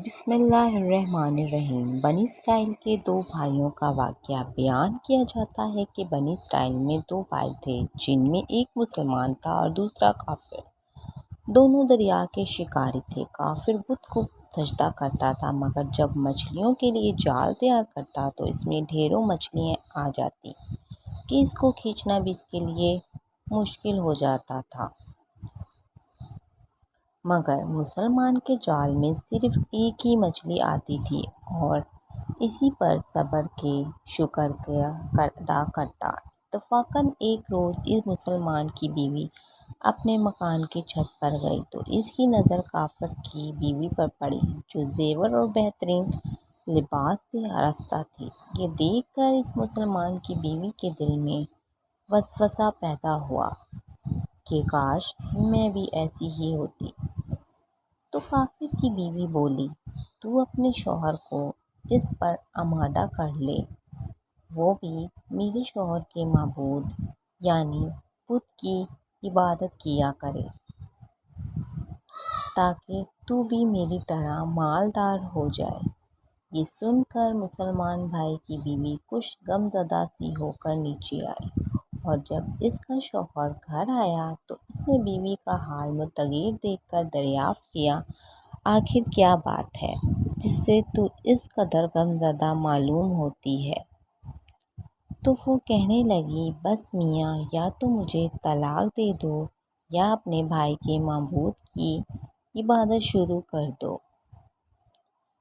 بسم اللہ الرحمن الرحیم۔ بنی اسرائیل کے دو بھائیوں کا واقعہ بیان کیا جاتا ہے کہ بنی اسرائیل میں دو بھائی تھے جن میں ایک مسلمان تھا اور دوسرا کافر۔ دونوں دریا کے شکاری تھے۔ کافر بت کو سجدہ کرتا تھا، مگر جب مچھلیوں کے لیے جال تیار کرتا تو اس میں ڈھیروں مچھلیاں آ جاتی کہ اس کو کھینچنا بھی اس کے لیے مشکل ہو جاتا تھا۔ مگر مسلمان کے جال میں صرف ایک ہی مچھلی آتی تھی اور اسی پر صبر کے شکر ادا کرتا۔ اتفاقاً ایک روز اس مسلمان کی بیوی اپنے مکان کی چھت پر گئی تو اس کی نظر کافر کی بیوی پر پڑی جو زیور اور بہترین لباس سے آراستہ تھی۔ یہ دیکھ کر اس مسلمان کی بیوی کے دل میں وسوسہ پیدا ہوا کہ کاش میں بھی ایسی ہی ہوتی۔ تو کافر کی بیوی بولی، تو اپنے شوہر کو اس پر آمادہ کر لے، وہ بھی میرے شوہر کے معبود یعنی بت کی عبادت کیا کرے تاکہ تو بھی میری طرح مالدار ہو جائے۔ یہ سن کر مسلمان بھائی کی بیوی کچھ غمزدہ سی ہو کر نیچے آئی، اور جب اس کا شوہر گھر آیا تو اس نے بیوی کا حال متغیر دیکھ کر دریافت کیا، آخر کیا بات ہے جس سے تو اس قدر غمزدہ معلوم ہوتی ہے؟ تو وہ کہنے لگی، بس میاں، یا تو مجھے طلاق دے دو یا اپنے بھائی کے معبود کی عبادت شروع کر دو۔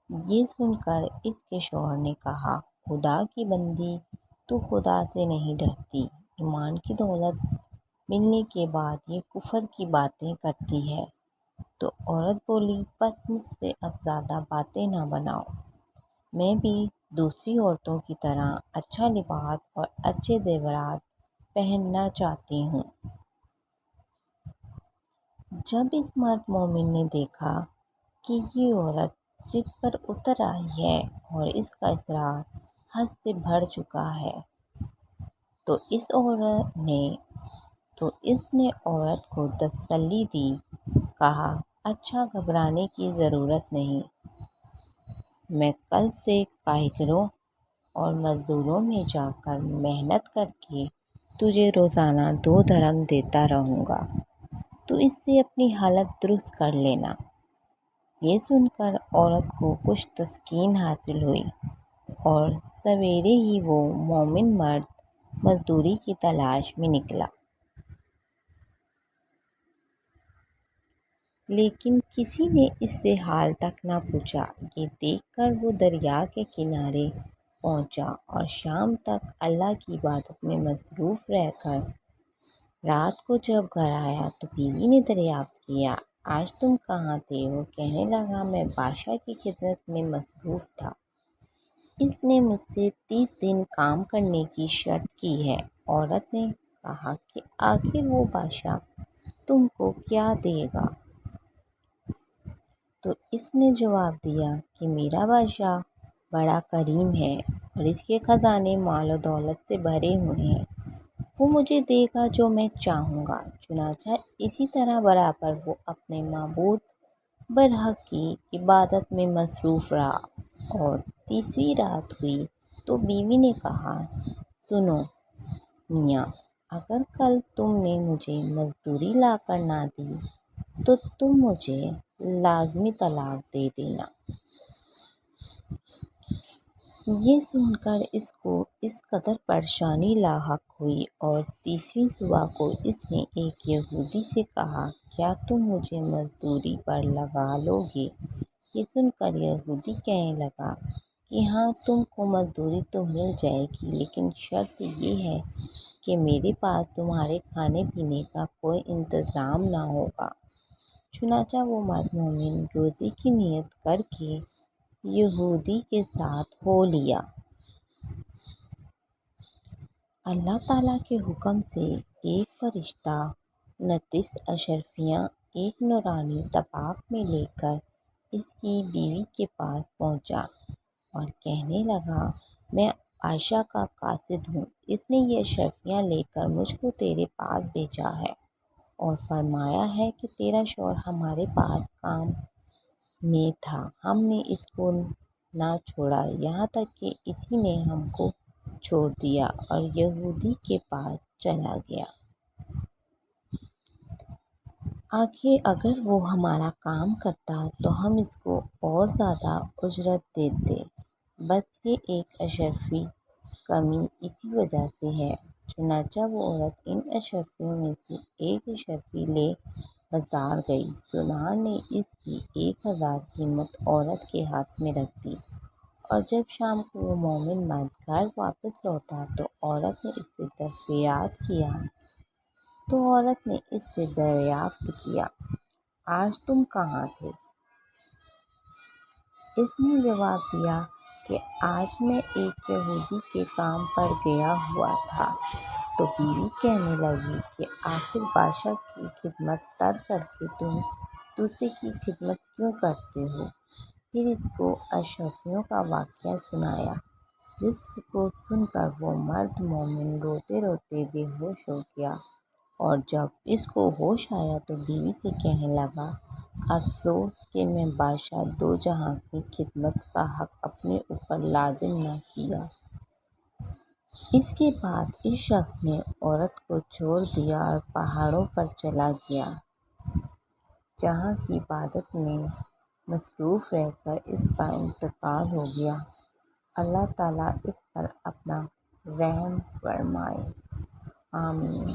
یہ سن کر اس کے شوہر نے کہا، خدا کی بندی، تو خدا سے نہیں ڈرتی، ایمان کی دولت ملنے کے بعد یہ کفر کی باتیں کرتی ہے۔ تو عورت بولی، بس مجھ سے اب زیادہ باتیں نہ بناؤ، میں بھی دوسری عورتوں کی طرح اچھا لباس اور اچھے زیورات پہننا چاہتی ہوں۔ جب اس مرد مومن نے دیکھا کہ یہ عورت ضد پر اتر آئی ہے اور اس کا اصرار حد سے بڑھ چکا ہے تو اس نے عورت کو تسلی دی، کہا، اچھا، گھبرانے کی ضرورت نہیں، میں کل سے کاریگروں اور مزدوروں میں جا کر محنت کر کے تجھے روزانہ 2 درہم دیتا رہوں گا، تو اس سے اپنی حالت درست کر لینا۔ یہ سن کر عورت کو کچھ تسکین حاصل ہوئی اور سویرے ہی وہ مومن مرد مزدوری کی تلاش میں نکلا۔ لیکن کسی نے اس سے حال تک نہ پوچھا۔ یہ دیکھ کر وہ دریا کے کنارے پہنچا اور شام تک اللہ کی عبادت میں مصروف رہ کر رات کو جب گھر آیا تو بیوی نے دریافت کیا، آج تم کہاں تھے؟ وہ کہنے لگا، میں بادشاہ کی خدمت میں مصروف تھا، اس نے مجھ سے 30 دن کام کرنے کی شرط کی ہے۔ عورت نے کہا کہ آخر وہ بادشاہ تم کو کیا دے گا؟ تو اس نے جواب دیا کہ میرا بادشاہ بڑا کریم ہے اور اس کے خزانے مال و دولت سے بھرے ہوئے ہیں، وہ مجھے دے گا جو میں چاہوں گا۔ چنانچہ اسی طرح برابر وہ اپنے معبود برحق کی عبادت میں مصروف رہا، اور 30ویں رات ہوئی تو بیوی نے کہا، سنو میاں، اگر کل تم نے مجھے مزدوری لا کر نہ دی تو تم مجھے لازمی طلاق دے دینا۔ یہ سن کر اس کو اس قدر پریشانی لاحق ہوئی اور 30ویں صبح کو اس نے ایک یہودی سے کہا، کیا تم مجھے مزدوری پر لگا لو گے؟ یہ سن کر یہودی کہنے لگا کہ ہاں، تم کو مزدوری تو مل جائے گی، لیکن شرط یہ ہے کہ میرے پاس تمہارے کھانے پینے کا کوئی انتظام نہ ہوگا۔ چنانچہ وہ مرد مومن روزے کی نیت کر کے یہودی کے ساتھ ہو لیا۔ اللہ تعالیٰ کے حکم سے ایک فرشتہ 29 اشرفیاں ایک نورانی طباق میں لے کر اس کی بیوی کے پاس پہنچا اور کہنے لگا، میں عائشہ کا قاصد ہوں، اس نے یہ اشرفیاں لے کر مجھ کو تیرے پاس بھیجا ہے اور فرمایا ہے کہ تیرا شوہر ہمارے پاس کام میں تھا، ہم نے اس کو نہ چھوڑا یہاں تک کہ اسی نے ہم کو چھوڑ دیا اور یہودی کے پاس چلا گیا۔ آخر اگر وہ ہمارا کام کرتا تو ہم اس کو اور زیادہ اجرت دیتے۔ بس یہ ایک اشرفی کمی اسی وجہ سے ہے۔ چنانچہ وہ عورت ان اشرفیوں میں سے ایک اشرفی لے بازار گئی۔ سونار نے اس کی 1000 قیمت عورت کے ہاتھ میں رکھ دی اور جب شام کو وہ مومن مرد گھر واپس لوٹا تو عورت نے اس سے دریافت کیا، آج تم کہاں تھے؟ اس نے جواب دیا کہ آج میں ایک یہودی کے کام پر گیا ہوا تھا۔ تو بیوی کہنے لگی کہ آخر بادشاہ کی خدمت ترک کر کے تم دوسرے کی خدمت کیوں کرتے ہو؟ پھر اس کو اشرفیوں کا واقعہ سنایا، جس کو سن کر وہ مرد مومن روتے روتے بے ہوش ہو گیا، اور جب اس کو ہوش آیا تو بیوی سے کہنے لگا، افسوس کہ میں بادشاہ دو جہاں کی خدمت کا حق اپنے اوپر لازم نہ کیا۔ اس کے بعد اس شخص نے عورت کو چھوڑ دیا اور پہاڑوں پر چلا گیا، جہاں کی عبادت میں مصروف رہ کر اس کا انتقال ہو گیا۔ اللہ تعالیٰ اس پر اپنا رحم فرمائے، آمین۔